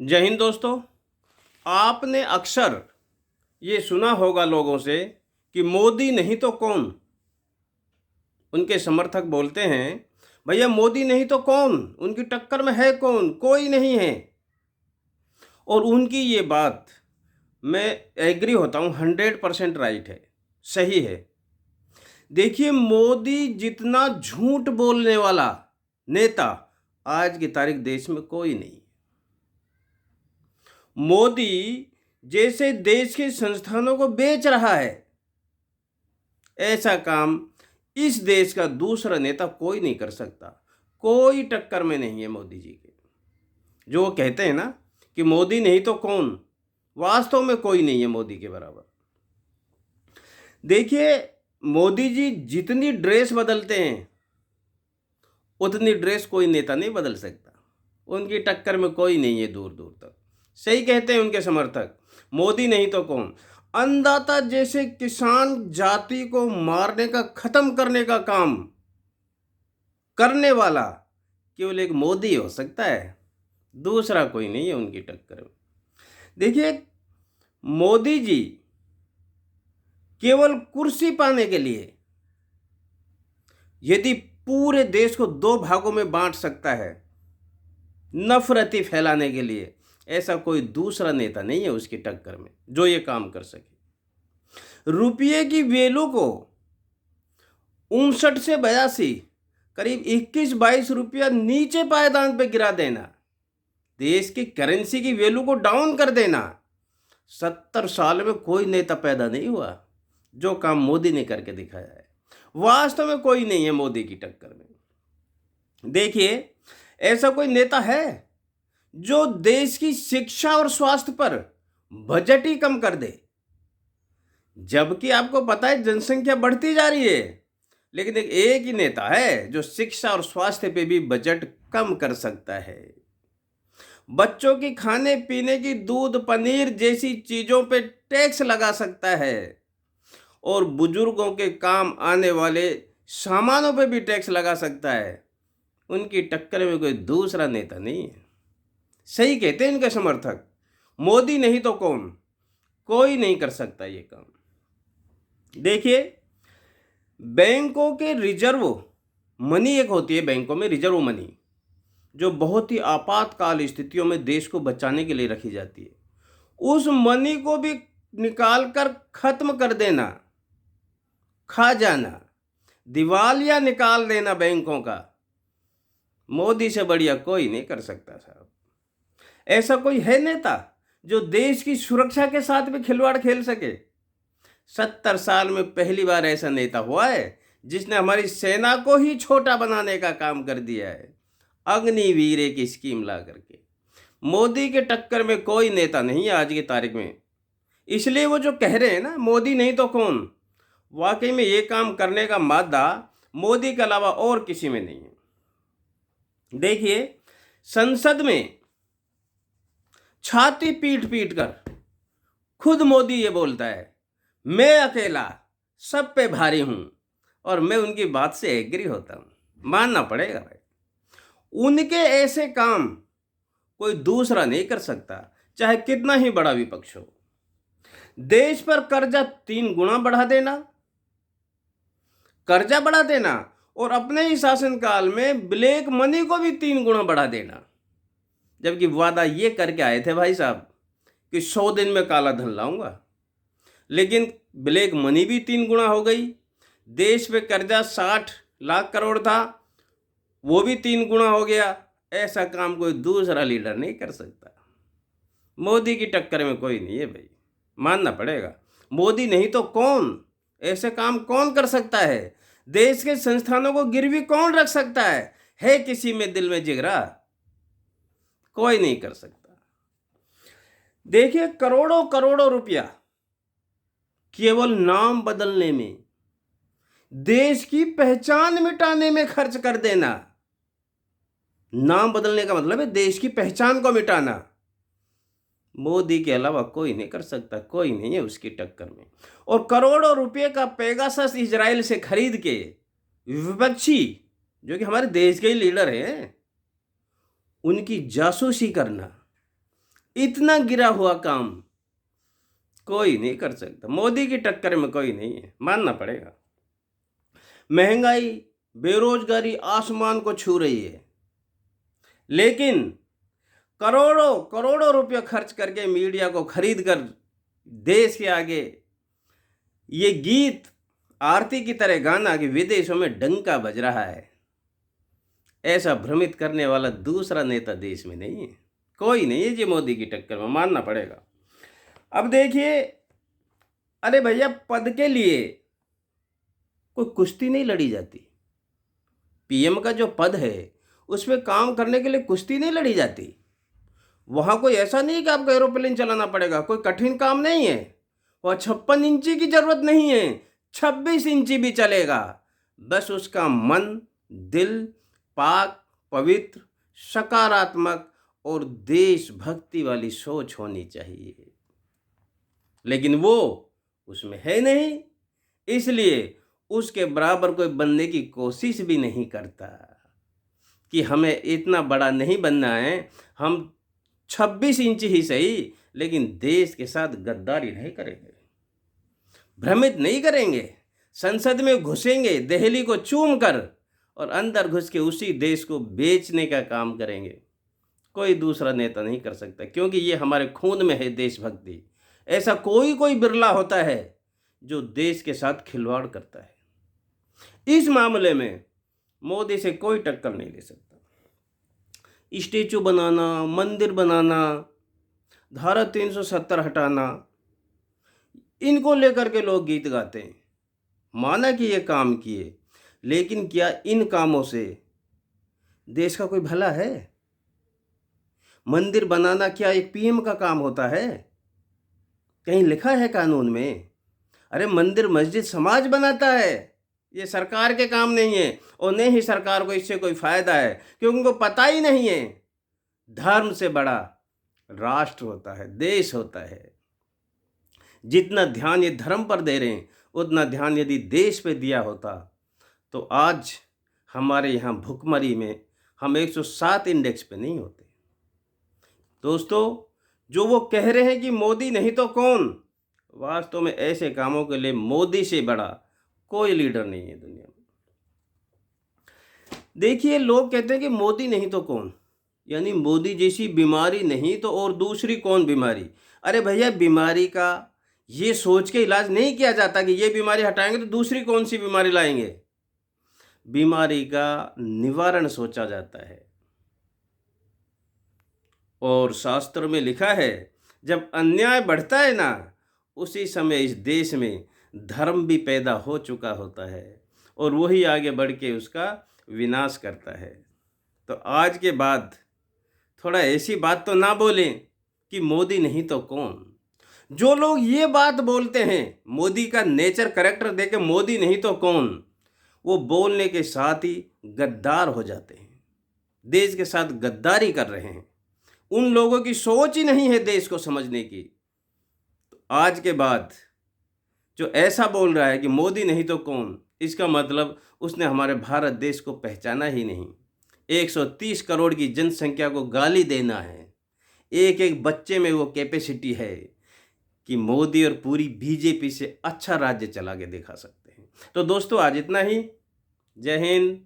जय हिंद दोस्तों। आपने अक्सर ये सुना होगा लोगों से कि मोदी नहीं तो कौन। उनके समर्थक बोलते हैं, भैया मोदी नहीं तो कौन, उनकी टक्कर में है कौन, कोई नहीं है। और उनकी ये बात मैं एग्री होता हूँ, 100% राइट है, सही है। देखिए, मोदी जितना झूठ बोलने वाला नेता आज की तारीख देश में कोई नहीं। मोदी जैसे देश के संस्थानों को बेच रहा है, ऐसा काम इस देश का दूसरा नेता कोई नहीं कर सकता। कोई टक्कर में नहीं है मोदी जी के। जो वो कहते हैं ना कि मोदी नहीं तो कौन, वास्तव में कोई नहीं है मोदी के बराबर। देखिए, मोदी जी जितनी ड्रेस बदलते हैं उतनी ड्रेस कोई नेता नहीं बदल सकता। उनकी टक्कर में कोई नहीं है दूर दूर तक। सही कहते हैं उनके समर्थक, मोदी नहीं तो कौन। अन्नदाता जैसे किसान जाति को मारने का, खत्म करने का काम करने वाला केवल एक मोदी हो सकता है, दूसरा कोई नहीं है उनकी टक्कर में। देखिए, मोदी जी केवल कुर्सी पाने के लिए यदि पूरे देश को दो भागों में बांट सकता है, नफरती फैलाने के लिए, ऐसा कोई दूसरा नेता नहीं है उसकी टक्कर में जो ये काम कर सके। रुपये की वैल्यू को 59 से 82, करीब 21-22 रुपया नीचे पायदान पे गिरा देना, देश की करेंसी की वैल्यू को डाउन कर देना, 70 साल में कोई नेता पैदा नहीं हुआ जो काम मोदी ने करके दिखाया है। वास्तव में कोई नहीं है मोदी की टक्कर में। देखिए, ऐसा कोई नेता है जो देश की शिक्षा और स्वास्थ्य पर बजट ही कम कर दे, जबकि आपको पता है जनसंख्या बढ़ती जा रही है, लेकिन एक ही नेता है जो शिक्षा और स्वास्थ्य पे भी बजट कम कर सकता है। बच्चों की खाने पीने की, दूध पनीर जैसी चीजों पे टैक्स लगा सकता है, और बुजुर्गों के काम आने वाले सामानों पे भी टैक्स लगा सकता है। उनकी टक्कर में कोई दूसरा नेता नहीं है। सही कहते हैं इनके समर्थक, मोदी नहीं तो कौन, कोई नहीं कर सकता ये काम। देखिए, बैंकों के रिजर्व मनी एक होती है, बैंकों में रिजर्व मनी, जो बहुत ही आपातकाल स्थितियों में देश को बचाने के लिए रखी जाती है। उस मनी को भी निकाल कर खत्म कर देना, खा जाना, दिवालिया निकाल देना बैंकों का, मोदी से बढ़िया कोई नहीं कर सकता साहब। ऐसा कोई है नेता जो देश की सुरक्षा के साथ भी खिलवाड़ खेल सके? 70 साल में पहली बार ऐसा नेता हुआ है जिसने हमारी सेना को ही छोटा बनाने का काम कर दिया है, अग्निवीर की स्कीम ला करके। मोदी के टक्कर में कोई नेता नहीं है आज की तारीख में। इसलिए वो जो कह रहे हैं ना, मोदी नहीं तो कौन, वाकई में ये काम करने का मादा मोदी के अलावा और किसी में नहीं है। देखिए, संसद में छाती पीट पीट कर खुद मोदी ये बोलता है, मैं अकेला सब पे भारी हूं, और मैं उनकी बात से एग्री होता हूं, मानना पड़ेगा भाई। उनके ऐसे काम कोई दूसरा नहीं कर सकता, चाहे कितना ही बड़ा विपक्ष हो। देश पर कर्जा 3 गुना बढ़ा देना, कर्जा बढ़ा देना, और अपने ही शासनकाल में ब्लैक मनी को भी 3 गुना बढ़ा देना, जबकि वादा ये करके आए थे भाई साहब कि 100 दिन में काला धन लाऊंगा, लेकिन ब्लैक मनी भी 3 गुना हो गई। देश पे कर्जा 60 लाख करोड़ था, वो भी 3 गुना हो गया। ऐसा काम कोई दूसरा लीडर नहीं कर सकता। मोदी की टक्कर में कोई नहीं है भाई, मानना पड़ेगा। मोदी नहीं तो कौन, ऐसे काम कौन कर सकता है? देश के संस्थानों को गिरवी कौन रख सकता है किसी में दिल में जिगरा? कोई नहीं कर सकता। देखिए, करोड़ों करोड़ों रुपया केवल नाम बदलने में, देश की पहचान मिटाने में खर्च कर देना। नाम बदलने का मतलब है देश की पहचान को मिटाना। मोदी के अलावा कोई नहीं कर सकता, कोई नहीं है उसकी टक्कर में। और करोड़ों रुपए का पेगासस इजराइल से खरीद के विपक्षी, जो कि हमारे देश के ही लीडर हैं, उनकी जासूसी करना, इतना गिरा हुआ काम कोई नहीं कर सकता। मोदी की टक्कर में कोई नहीं है, मानना पड़ेगा। महंगाई, बेरोजगारी आसमान को छू रही है, लेकिन करोड़ों करोड़ों रुपया खर्च करके मीडिया को खरीद कर देश के आगे ये गीत आरती की तरह गाना कि विदेशों में डंका बज रहा है, ऐसा भ्रमित करने वाला दूसरा नेता देश में नहीं है, कोई नहीं है जी मोदी की टक्कर में, मानना पड़ेगा। अब देखिए, अरे भैया, पद के लिए कोई कुश्ती नहीं लड़ी जाती। पीएम का जो पद है उसमें काम करने के लिए कुश्ती नहीं लड़ी जाती। वहाँ कोई ऐसा नहीं कि आपको एरोप्लेन चलाना पड़ेगा, कोई कठिन काम नहीं है। वह 56 इंची की जरूरत नहीं है, 26 इंची भी चलेगा। बस उसका मन, दिल पाक, पवित्र, सकारात्मक और देशभक्ति वाली सोच होनी चाहिए, लेकिन वो उसमें है नहीं, इसलिए उसके बराबर कोई बनने की कोशिश भी नहीं करता कि हमें इतना बड़ा नहीं बनना है, हम 26 इंच ही सही, लेकिन देश के साथ गद्दारी नहीं करेंगे, भ्रमित नहीं करेंगे, संसद में घुसेंगे दिल्ली को चूम कर और अंदर घुस के उसी देश को बेचने का काम करेंगे। कोई दूसरा नेता नहीं कर सकता, क्योंकि ये हमारे खून में है देशभक्ति। ऐसा कोई बिरला होता है जो देश के साथ खिलवाड़ करता है। इस मामले में मोदी से कोई टक्कर नहीं ले सकता। स्टेचू बनाना, मंदिर बनाना, धारा 370 हटाना, इनको लेकर के लोग गीत गाते हैं। माना कि ये काम किए, लेकिन क्या इन कामों से देश का कोई भला है? मंदिर बनाना क्या एक पीएम का काम होता है? कहीं लिखा है कानून में? अरे मंदिर मस्जिद समाज बनाता है, ये सरकार के काम नहीं है, और नहीं ही सरकार को इससे कोई फायदा है, क्योंकि उनको पता ही नहीं है धर्म से बड़ा राष्ट्र होता है, देश होता है। जितना ध्यान ये धर्म पर दे रहे हैं, उतना ध्यान यदि देश पे दिया होता तो आज हमारे यहाँ भुखमरी में हम 107 इंडेक्स पे नहीं होते। दोस्तों, जो वो कह रहे हैं कि मोदी नहीं तो कौन, वास्तव में ऐसे कामों के लिए मोदी से बड़ा कोई लीडर नहीं है दुनिया में। देखिए, लोग कहते हैं कि मोदी नहीं तो कौन, यानी मोदी जैसी बीमारी नहीं तो और दूसरी कौन बीमारी। अरे भैया, बीमारी का ये सोच के इलाज नहीं किया जाता कि ये बीमारी हटाएंगे तो दूसरी कौन सी बीमारी लाएंगे। बीमारी का निवारण सोचा जाता है, और शास्त्रों में लिखा है जब अन्याय बढ़ता है ना, उसी समय इस देश में धर्म भी पैदा हो चुका होता है और वही आगे बढ़ के उसका विनाश करता है। तो आज के बाद थोड़ा ऐसी बात तो ना बोलें कि मोदी नहीं तो कौन। जो लोग ये बात बोलते हैं, मोदी का नेचर कैरेक्टर देके मोदी नहीं तो कौन, वो बोलने के साथ ही गद्दार हो जाते हैं, देश के साथ गद्दारी कर रहे हैं। उन लोगों की सोच ही नहीं है देश को समझने की। तो आज के बाद जो ऐसा बोल रहा है कि मोदी नहीं तो कौन, इसका मतलब उसने हमारे भारत देश को पहचाना ही नहीं। 130 करोड़ की जनसंख्या को गाली देना है, एक एक बच्चे में वो कैपेसिटी है कि मोदी और पूरी बीजेपी से अच्छा राज्य चला के दिखा सकते हैं। तो दोस्तों, आज इतना ही। जय हिंद।